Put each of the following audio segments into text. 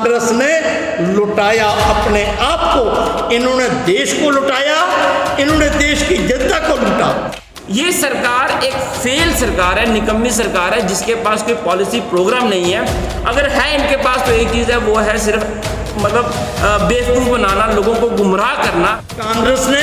कांग्रेस ने लुटाया अपने आप को, इन्होंने देश को लुटाया, इन्होंने देश की जनता को लूटा। ये सरकार एक फेल सरकार है, निकम्मी सरकार है, जिसके पास कोई पॉलिसी प्रोग्राम नहीं है। अगर है इनके पास तो एक चीज़ है, वो है सिर्फ बेवकूफ़ बनाना, लोगों को गुमराह करना। कांग्रेस ने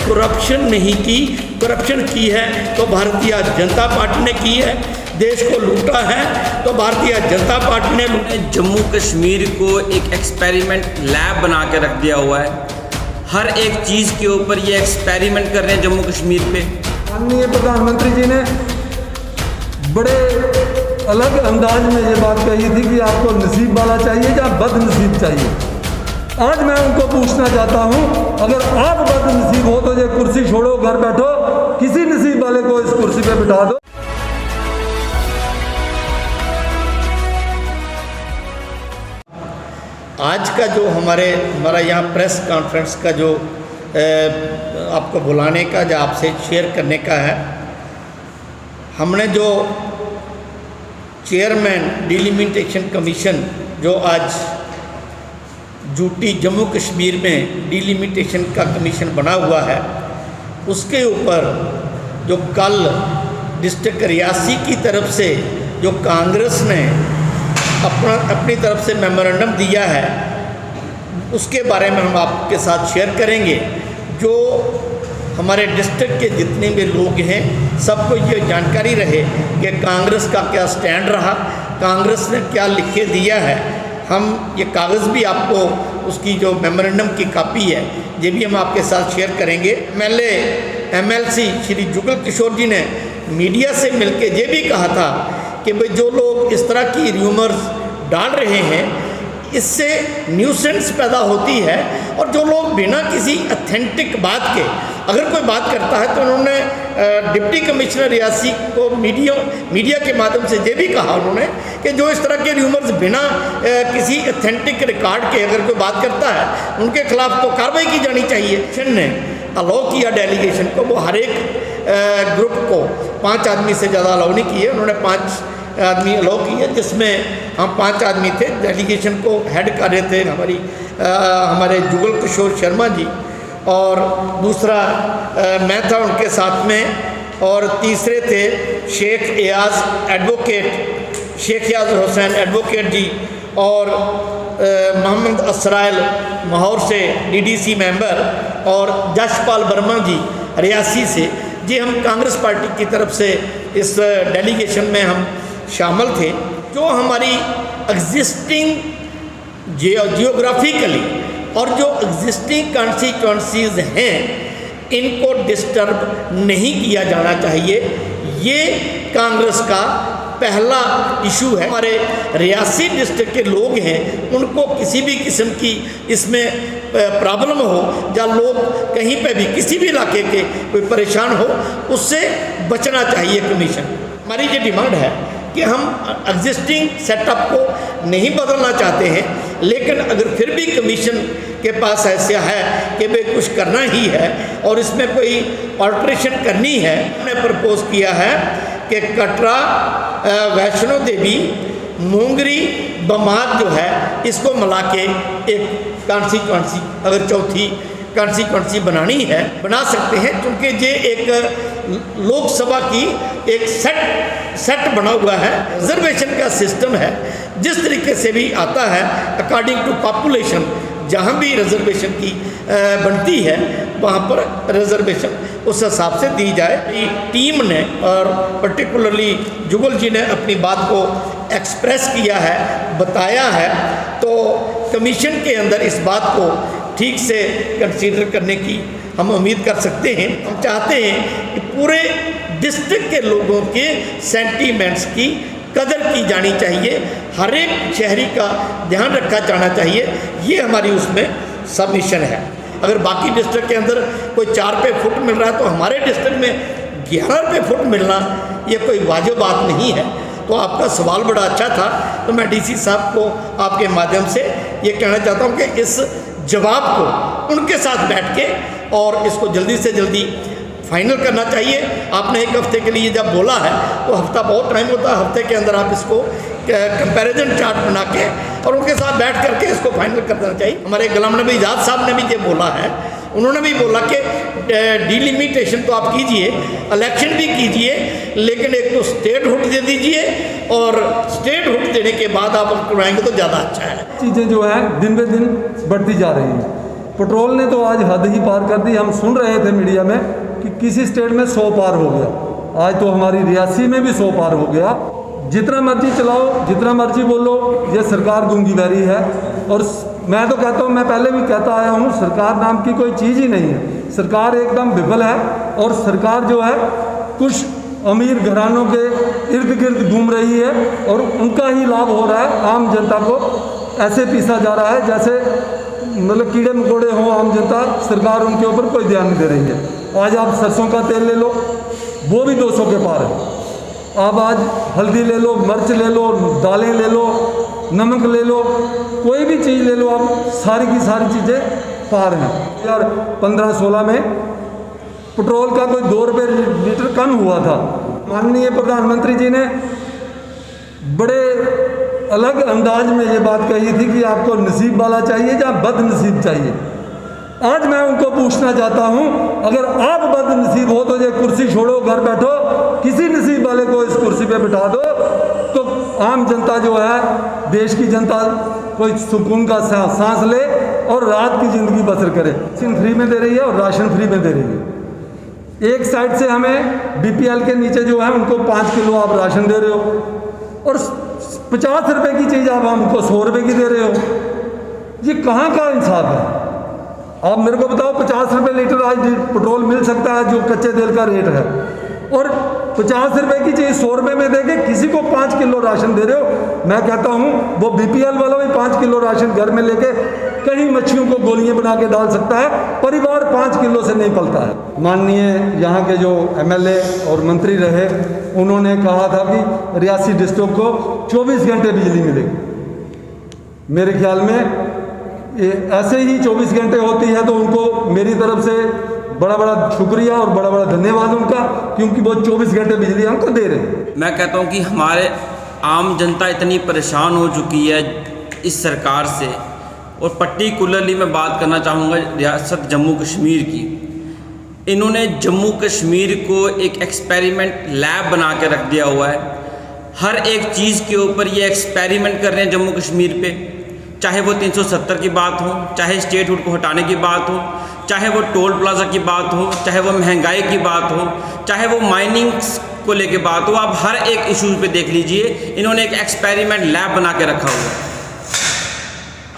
करप्शन नहीं की, करप्शन की है तो भारतीय जनता पार्टी ने की है, देश को लूटा है तो भारतीय जनता पार्टी ने। जम्मू कश्मीर को एक एक्सपेरिमेंट लैब बना के रख दिया हुआ है, हर एक चीज़ के ऊपर ये एक्सपेरिमेंट कर रहे हैं जम्मू कश्मीर पे। माननीय प्रधानमंत्री जी ने बड़े अलग अंदाज में ये बात कही थी कि आपको नसीब वाला चाहिए या बदनसीब चाहिए। आज मैं उनको पूछना चाहता हूं, अगर आप बदनसीब हो तो ये कुर्सी छोड़ो, घर बैठो, किसी नसीब वाले को इस कुर्सी पे बिठा दो। आज का जो हमारा यहाँ प्रेस कॉन्फ्रेंस का जो आपको बुलाने का, जो आपसे शेयर करने का है, हमने जो चेयरमैन डिलिमिटेशन कमीशन जो आज यूटी जम्मू कश्मीर में डिलिमिटेशन का कमीशन बना हुआ है, उसके ऊपर जो कल डिस्ट्रिक्ट रियासी की तरफ से जो कांग्रेस ने अपनी तरफ से मेमोरेंडम दिया है, उसके बारे में हम आपके साथ शेयर करेंगे। जो हमारे डिस्ट्रिक्ट के जितने भी लोग हैं, सबको ये जानकारी रहे कि कांग्रेस का क्या स्टैंड रहा, कांग्रेस ने क्या लिख के दिया है। हम ये कागज़ भी आपको, उसकी जो मेमोरेंडम की कापी है, ये भी हम आपके साथ शेयर करेंगे। MLC श्री जुगल किशोर जी ने मीडिया से मिलकर ये भी कहा था कि भाई जो लोग इस तरह की र्यूमर्स डाल रहे हैं, इससे न्यूसेंस पैदा होती है, और जो लोग बिना किसी ऑथेंटिक बात के अगर कोई बात करता है, तो उन्होंने डिप्टी कमिश्नर रियासी को मीडिया के माध्यम से ये भी कहा उन्होंने कि जो इस तरह के र्यूमर्स बिना किसी ऑथेंटिक रिकॉर्ड के अगर कोई बात करता है, उनके खिलाफ तो कार्रवाई की जानी चाहिए। ने अलाउ किया डेलीगेशन को, वो हर एक ग्रुप को 5 आदमी से ज़्यादा अलाउ नहीं किए, उन्होंने 5 आदमी अलाउ किए, जिसमें हम 5 आदमी थे। डेलीगेशन को हेड कर रहे थे हमारे जुगल किशोर शर्मा जी, और दूसरा मैं था उनके साथ में, और तीसरे थे शेख एयाज हुसैन एडवोकेट जी, और मोहम्मद असराइल माहौर से DDC मेंबर, और जशपाल वर्मा जी रियासी से। जी हम कांग्रेस पार्टी की तरफ से इस डेलीगेशन में हम शामिल थे। जो हमारी एग्जिस्टिंग जियोग्राफिकली और जो एग्जिस्टिंग कॉन्स्टिट्यूएंसीज हैं, इनको डिस्टर्ब नहीं किया जाना चाहिए। ये कांग्रेस का पहला इशू है। हमारे रियासी डिस्ट्रिक्ट के लोग हैं, उनको किसी भी किस्म की इसमें प्रॉब्लम हो, या लोग कहीं पे भी किसी भी इलाके के कोई परेशान हो, उससे बचना चाहिए कमीशन। हमारी ये डिमांड है कि हम एग्जिस्टिंग सेटअप को नहीं बदलना चाहते हैं, लेकिन अगर फिर भी कमीशन के पास ऐसा है कि भाई कुछ करना ही है और इसमें कोई ऑल्ट्रेशन करनी है, हमने प्रपोज किया है कि कटरा, वैष्णो देवी, मुंगरी, बमाद जो है, इसको मिला के एक कॉन्स्टिट्यूएंसी, अगर चौथी कॉन्स्टिट्यूएंसी बनानी है, बना सकते हैं, क्योंकि ये एक लोकसभा की एक सेट बना हुआ है। रिजर्वेशन का सिस्टम है, जिस तरीके से भी आता है अकॉर्डिंग टू पॉपुलेशन, जहाँ भी रिजर्वेशन की बनती है वहाँ पर रिजर्वेशन उस हिसाब से दी जाए। टीम ने और पर्टिकुलरली जुगल जी ने अपनी बात को एक्सप्रेस किया है, बताया है, तो कमीशन के अंदर इस बात को ठीक से कंसीडर करने की हम उम्मीद कर सकते हैं। हम चाहते हैं कि पूरे डिस्ट्रिक्ट के लोगों के सेंटीमेंट्स की कदर की जानी चाहिए, हर एक शहरी का ध्यान रखा जाना चाहिए। ये हमारी उसमें सबमिशन है। अगर बाकी डिस्ट्रिक्ट के अंदर कोई 4 रुपये फुट मिल रहा है, तो हमारे डिस्ट्रिक्ट में 11 रुपये फुट मिलना ये कोई वाजिब बात नहीं है। तो आपका सवाल बड़ा अच्छा था, तो मैं DC साहब को आपके माध्यम से ये कहना चाहता हूँ कि इस जवाब को उनके साथ बैठ के और इसको जल्दी से जल्दी फाइनल करना चाहिए। आपने एक हफ्ते के लिए जब बोला है तो हफ्ता बहुत टाइम होता है, हफ्ते के अंदर आप इसको कंपैरिजन चार्ट बना के और उनके साथ बैठ करके इसको फाइनल कर देना चाहिए। हमारे गुलाम नबी आज़ाद साहब ने भी ये बोला है, उन्होंने भी बोला कि डिलिमिटेशन तो आप कीजिए, इलेक्शन भी कीजिए, लेकिन एक तो स्टेट हुड दे दीजिए और स्टेट हुड देने के बाद आप कराएंगे तो ज़्यादा अच्छा है। चीज़ें जो हैं दिन ब दिन बढ़ती जा रही हैं। पेट्रोल ने तो आज हद ही पार कर दी। हम सुन रहे थे मीडिया में कि किसी स्टेट में 100 पार हो गया, आज तो हमारी रियासी में भी 100 पार हो गया। जितना मर्जी चलाओ, जितना मर्जी बोलो, ये सरकार गूंगी बहरी है। और मैं तो कहता हूँ, मैं पहले भी कहता आया हूँ, सरकार नाम की कोई चीज़ ही नहीं है। सरकार एकदम विफल है और सरकार जो है कुछ अमीर घरानों के इर्द गिर्द घूम रही है और उनका ही लाभ हो रहा है। आम जनता को ऐसे पीसा जा रहा है जैसे मतलब कीड़े मकोड़े हों आम जनता, सरकार उनके ऊपर कोई ध्यान नहीं दे रही है। आज आप सरसों का तेल ले लो, वो भी 200 के पार है। आप आज हल्दी ले लो, मिर्च ले लो, दालें ले लो, नमक ले लो, कोई भी चीज़ ले लो, आप सारी की सारी चीज़ें पार हैं। यार 15-16 में पेट्रोल का कोई 2 रुपये लीटर कम हुआ था। माननीय प्रधानमंत्री जी ने बड़े अलग अंदाज में ये बात कही थी कि आपको नसीब वाला चाहिए या बदनसीब चाहिए। आज मैं उनको पूछना चाहता हूं, अगर आप बदनसीब हो तो ये कुर्सी छोड़ो, घर बैठो, किसी नसीब वाले को इस कुर्सी पे बिठा दो तो आम जनता जो है, देश की जनता कोई सुकून का सांस ले और रात की ज़िंदगी बसर करे। राशन फ्री में दे रही है और राशन फ्री में दे रही है। एक साइड से हमें बीपीएल के नीचे जो है उनको 5 किलो आप राशन दे रहे हो और 50 रुपए की चीज़ आप हमको 100 रुपये की दे रहे हो। ये कहाँ का इंसाफ है? आप मेरे को बताओ, 50 रुपये लीटर आज पेट्रोल मिल सकता है जो कच्चे तेल का रेट है, और 50 रुपये की चीज़ 100 रुपये में देके किसी को 5 किलो राशन दे रहे हो। मैं कहता हूँ वो बीपीएल वाला भी 5 किलो राशन घर में लेके कहीं मच्छियों को गोलियां बना के डाल सकता है, परिवार 5 किलो से नहीं पलता है। माननीय यहाँ के जो एमएलए और मंत्री रहे, उन्होंने कहा था कि रियासी डिस्ट्रिक्ट को 24 घंटे बिजली मिलेगी। मेरे ख्याल में ऐसे ही 24 घंटे होती है तो उनको मेरी तरफ से बड़ा बड़ा शुक्रिया और बड़ा बड़ा धन्यवाद उनका, क्योंकि वो 24 घंटे बिजली हमको दे रहे हैं। मैं कहता हूँ कि हमारे आम जनता इतनी परेशान हो चुकी है इस सरकार से, और पर्टिकुलरली मैं बात करना चाहूँगा रियासत जम्मू कश्मीर की। इन्होंने जम्मू कश्मीर को एक एक्सपेरिमेंट लैब बना के रख दिया हुआ है। हर एक चीज़ के ऊपर ये एक्सपेरिमेंट कर रहे हैं जम्मू कश्मीर पे, चाहे वो 370 की बात हो, चाहे स्टेट हुड को हटाने की बात हो, चाहे वो टोल प्लाजा की बात हो, चाहे वो महंगाई की बात हो, चाहे वो माइनिंग को लेके बात हो। आप हर एक इशू पे देख लीजिए, इन्होंने एक एक्सपेरिमेंट लैब बना के रखा हुआ है।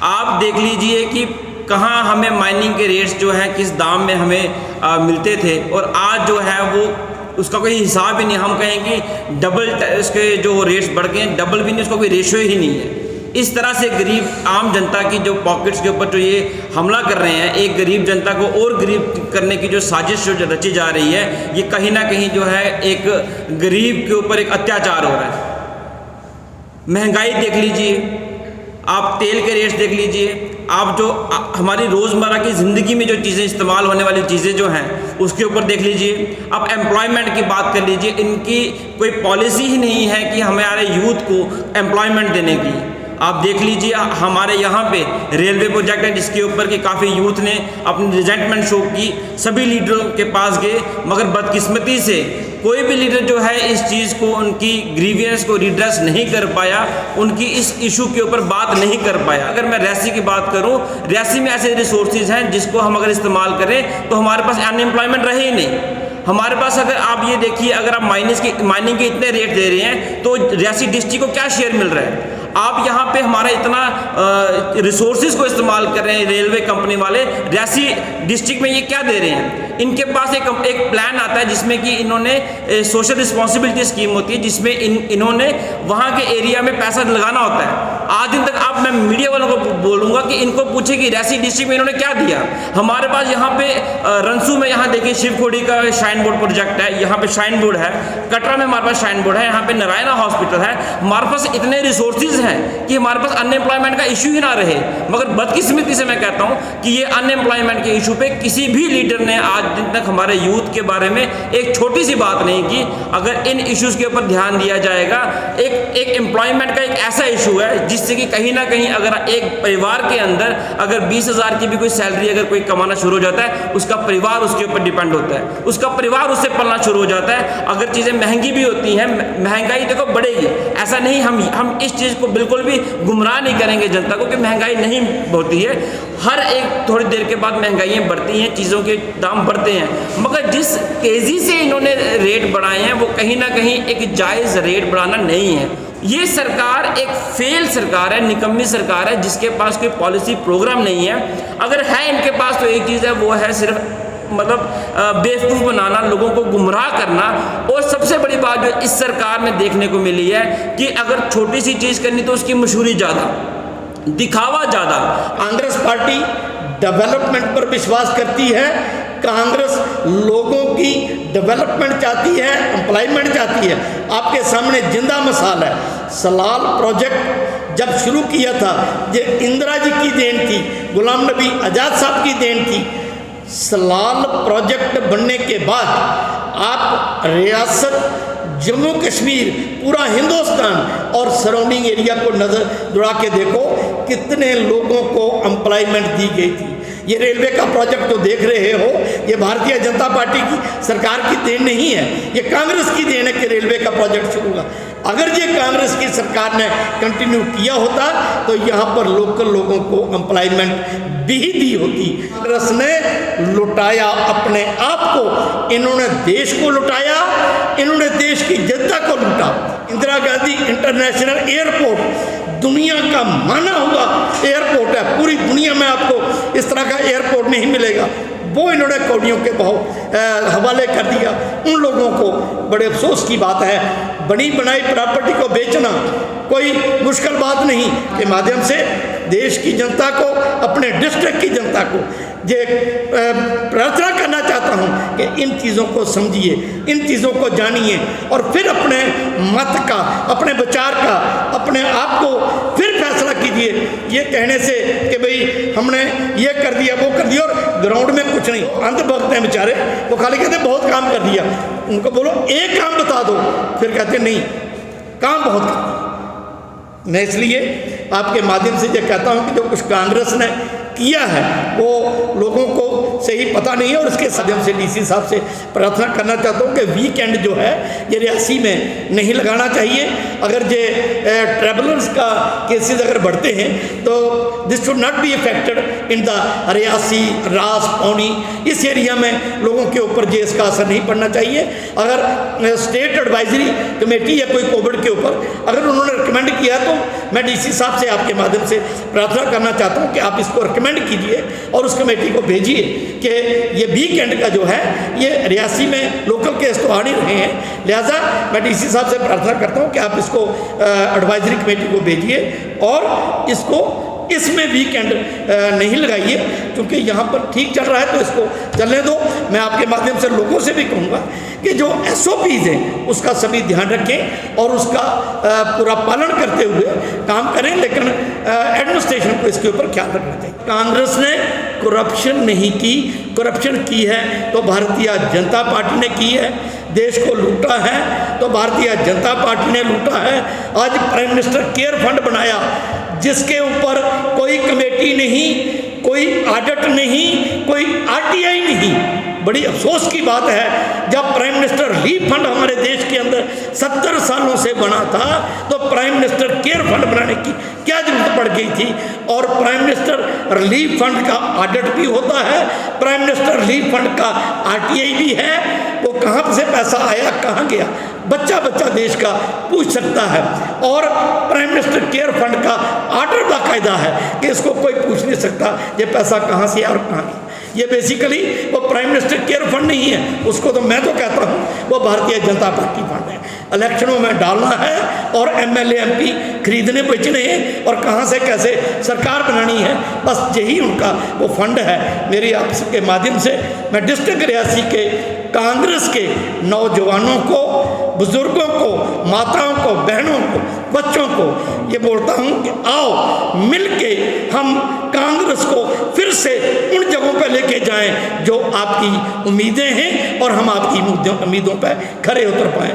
आप देख लीजिए कि कहाँ हमें माइनिंग के रेट्स जो हैं किस दाम में हमें मिलते थे, और आज जो है वो उसका कोई हिसाब ही नहीं। हम कहें कि डबल इसके जो रेट्स बढ़ गए, डबल भी नहीं, उसका कोई रेशियो ही नहीं है। इस तरह से गरीब आम जनता की जो पॉकेट्स के ऊपर जो ये हमला कर रहे हैं, एक गरीब जनता को और गरीब करने की जो साजिश जो रची जा रही है, ये कहीं ना कहीं जो है एक गरीब के ऊपर एक अत्याचार हो रहा है। महंगाई देख लीजिए, आप तेल के रेट्स देख लीजिए, आप जो हमारी रोज़मर्रा की ज़िंदगी में जो चीज़ें इस्तेमाल होने वाली चीज़ें जो हैं उसके ऊपर देख लीजिए। आप एम्प्लॉयमेंट की बात कर लीजिए, इनकी कोई पॉलिसी ही नहीं है कि हमारे यूथ को एम्प्लॉयमेंट देने की। आप देख लीजिए हमारे यहाँ पे रेलवे प्रोजेक्ट है जिसके ऊपर कि काफ़ी यूथ ने अपनी रिजेंटमेंट शो की, सभी लीडरों के पास गए, मगर बदकिस्मती से कोई भी लीडर जो है इस चीज़ को, उनकी ग्रीवियंस को रिड्रेस नहीं कर पाया, उनकी इस इशू के ऊपर बात नहीं कर पाया। अगर मैं रियासी की बात करूं, रियासी में ऐसे रिसोर्सेज हैं जिसको हम अगर इस्तेमाल करें तो हमारे पास अनएम्प्लॉयमेंट रहे ही नहीं। हमारे पास अगर आप ये देखिए, अगर आप माइनिंग के इतने रेट दे रहे हैं तो रियासी डिस्ट्रिक्ट को क्या शेयर मिल रहा है? आप यहाँ पे हमारा इतना रिसोर्सेज को इस्तेमाल कर रहे हैं रेलवे कंपनी वाले, रियासी डिस्ट्रिक्ट में ये क्या दे रहे हैं? इनके पास एक प्लान आता है जिसमें कि इन्होंने सोशल रिस्पॉन्सिबिलिटी स्कीम होती है, जिसमें इन्होंने वहाँ के एरिया में पैसा लगाना होता है। आज दिन तक आप मैं मीडिया वालों को बोलूँगा कि इनको पूछे कि रियासी डिस्ट्रिक्ट में इन्होंने क्या दिया। हमारे पास यहाँ पे रंसू में यहाँ देखिए शिवखोड़ी का शाइन बोर्ड प्रोजेक्ट है, यहाँ पे शाइन बोर्ड है, कटरा में हमारे पास शाइन बोर्ड है, यहाँ पे नारायणा हॉस्पिटल है। हमारे पास इतने रिसोर्सेज हैं कि हमारे पास अनएम्प्लॉयमेंट का इशू ही ना रहे। मगर बदकिस्मती से मैं कहता हूँ कि ये अनएम्प्लॉयमेंट के इशू पे किसी भी लीडर ने आज दिन तक हमारे यूथ के बारे में एक छोटी सी बात नहीं की। अगर इन इश्यूज़ के ऊपर ध्यान दिया जाएगा, एक एम्प्लॉयमेंट का एक ऐसा इशू है जिससे कि कहीं ना कहीं अगर एक परिवार के अंदर अगर 20,000 की भी कोई सैलरी अगर कोई कमाना शुरू हो जाता है, उसका परिवार उसके ऊपर डिपेंड होता है, उसका परिवार उससे पलना शुरू हो जाता है। अगर चीज़ें महंगी भी होती हैं, महंगाई देखो बढ़ेगी, ऐसा नहीं हम इस चीज़ को बिल्कुल भी गुमराह नहीं करेंगे जनता को कि महंगाई नहीं होती है। हर एक थोड़ी देर के बाद महंगाइयाँ बढ़ती हैं, चीज़ों के दाम बढ़ते हैं, मगर जिस तेज़ी से इन्होंने रेट बढ़ाए हैं वो कहीं ना कहीं एक जायज़ रेट बढ़ाना नहीं है। ये सरकार एक फेल सरकार है, निकम्मी सरकार है, जिसके पास कोई पॉलिसी प्रोग्राम नहीं है। अगर है इनके पास तो एक चीज़ है, वो है सिर्फ बेवकूफ़ बनाना, लोगों को गुमराह करना। और सबसे बड़ी बात जो इस सरकार में देखने को मिली है कि अगर छोटी सी चीज़ करनी तो उसकी मशहूरी ज़्यादा, दिखावा ज़्यादा। कांग्रेस पार्टी डेवलपमेंट पर विश्वास करती है, कांग्रेस लोगों की डेवलपमेंट चाहती है, एम्प्लॉयमेंट चाहती है। आपके सामने जिंदा मिसाल है, सलाल प्रोजेक्ट जब शुरू किया था ये इंदिरा जी की देन थी, गुलाम नबी आज़ाद साहब की देन थी। सलाल प्रोजेक्ट बनने के बाद आप रियासत जम्मू कश्मीर, पूरा हिंदुस्तान और सराउंडिंग एरिया को नज़र दौड़ा के देखो कितने लोगों को एम्प्लॉयमेंट दी गई थी। ये रेलवे का प्रोजेक्ट जो देख रहे हो, ये भारतीय जनता पार्टी की सरकार की देन नहीं है, ये कांग्रेस की देन है कि रेलवे का प्रोजेक्ट शुरू हुआ। अगर ये कांग्रेस की सरकार ने कंटिन्यू किया होता तो यहाँ पर लोकल लोगों को एम्प्लॉयमेंट भी दी होती। कांग्रेस ने लुटाया अपने आप को, इन्होंने देश को लुटाया, इन्होंने देश की जनता को लूटा। इंदिरा गांधी इंटरनेशनल एयरपोर्ट दुनिया का माना हुआ एयरपोर्ट है, पूरी दुनिया में आपको इस तरह का एयरपोर्ट नहीं मिलेगा, वो इन्होंने कौड़ियों के हवाले कर दिया। उन लोगों को बड़े अफसोस की बात है, बनी बनाई प्रॉपर्टी को बेचना कोई मुश्किल बात नहीं के माध्यम से देश की जनता को, अपने डिस्ट्रिक्ट की जनता को ये प्रार्थना करना चाहता हूँ कि इन चीज़ों को समझिए, इन चीज़ों को जानिए और फिर अपने मत का, अपने विचार का, अपने आप को फिर फैसला कीजिए। ये कहने से कि भाई हमने ये कर दिया, वो कर दिया और ग्राउंड में कुछ नहीं, अंधभक्त हैं बेचारे, वो खाली कहते बहुत काम कर दिया। उनको बोलो एक काम बता दो, फिर कहते नहीं काम बहुत कर दिया। मैं इसलिए आपके माध्यम से ये कहता हूँ कि जो कुछ कांग्रेस ने किया है वो लोगों को सही पता नहीं है और इसके माध्यम से डीसी साहब से प्रार्थना करना चाहता हूँ कि वीकेंड जो है ये रियासी में नहीं लगाना चाहिए। अगर ये ट्रैवलर्स का केसेस अगर बढ़ते हैं तो this should not be affected in the Reasi, रास, पौनी, इस एरिया में लोगों के ऊपर ये इसका असर नहीं पड़ना चाहिए। अगर स्टेट एडवाइजरी कमेटी या कोई कोविड के ऊपर अगर उन्होंने रिकमेंड किया तो मैं डीसी साहब से आपके माध्यम से प्रार्थना करना चाहता हूँ कि आप इसको रिकमेंड कीजिए और उस कमेटी को भेजिए कि ये वीकेंड का जो है ये रियासी में लोकल केस तो आ नहीं रहे हैं, लिहाजा मैं डीसी साहब से प्रार्थना करता हूँ कि आप इसको एडवाइजरी कमेटी को भेजिए और इसको इसमें वीकेंड नहीं लगाइए, क्योंकि यहाँ पर ठीक चल रहा है तो इसको चलने दो। मैं आपके माध्यम से लोगों से भी कहूँगा कि जो SOPs हैं उसका सभी ध्यान रखें और उसका पूरा पालन करते हुए काम करें, लेकिन एडमिनिस्ट्रेशन को इसके ऊपर ख्याल रखना चाहिए। कांग्रेस ने करप्शन नहीं की, करप्शन की है तो भारतीय जनता पार्टी ने की है, देश को लूटा है तो भारतीय जनता पार्टी ने लूटा है। आज प्राइम मिनिस्टर केयर फंड बनाया जिसके ऊपर कोई कमेटी नहीं, कोई ऑडिट नहीं, कोई RTI नहीं। बड़ी अफसोस की बात है जब प्राइम मिनिस्टर रिलीफ फंड हमारे देश के अंदर 70 सालों से बना था तो प्राइम मिनिस्टर केयर फंड बनाने की क्या जरूरत पड़ गई थी। और प्राइम मिनिस्टर रिलीफ फंड का ऑडिट भी होता है, प्राइम मिनिस्टर रिलीफ फंड का RTI भी है, वो कहाँ से पैसा आया कहाँ गया बच्चा बच्चा देश का पूछ सकता है। और प्राइम मिनिस्टर केयर फंड का ऑर्डर बाकायदा है कि इसको कोई पूछ नहीं सकता ये पैसा कहाँ से आया और कहाँ गया। ये बेसिकली वो प्राइम मिनिस्टर केयर फंड नहीं है, उसको तो मैं तो कहता हूँ वो भारतीय जनता पार्टी फंड है। इलेक्शनों में डालना है और MLA MP खरीदने बेचने हैं और कहाँ से कैसे सरकार बनानी है, बस यही उनका वो फंड है। मेरी आपके माध्यम से मैं डिस्ट्रिक्ट रियासी के कांग्रेस के नौजवानों को, बुजुर्गों को, माताओं को, बहनों को, बच्चों को ये बोलता हूँ कि आओ मिलके हम कांग्रेस को फिर से उन जगहों पर लेके जाएं जो आपकी उम्मीदें हैं और हम आपकी उम्मीदों पर खरे उतर पाएं।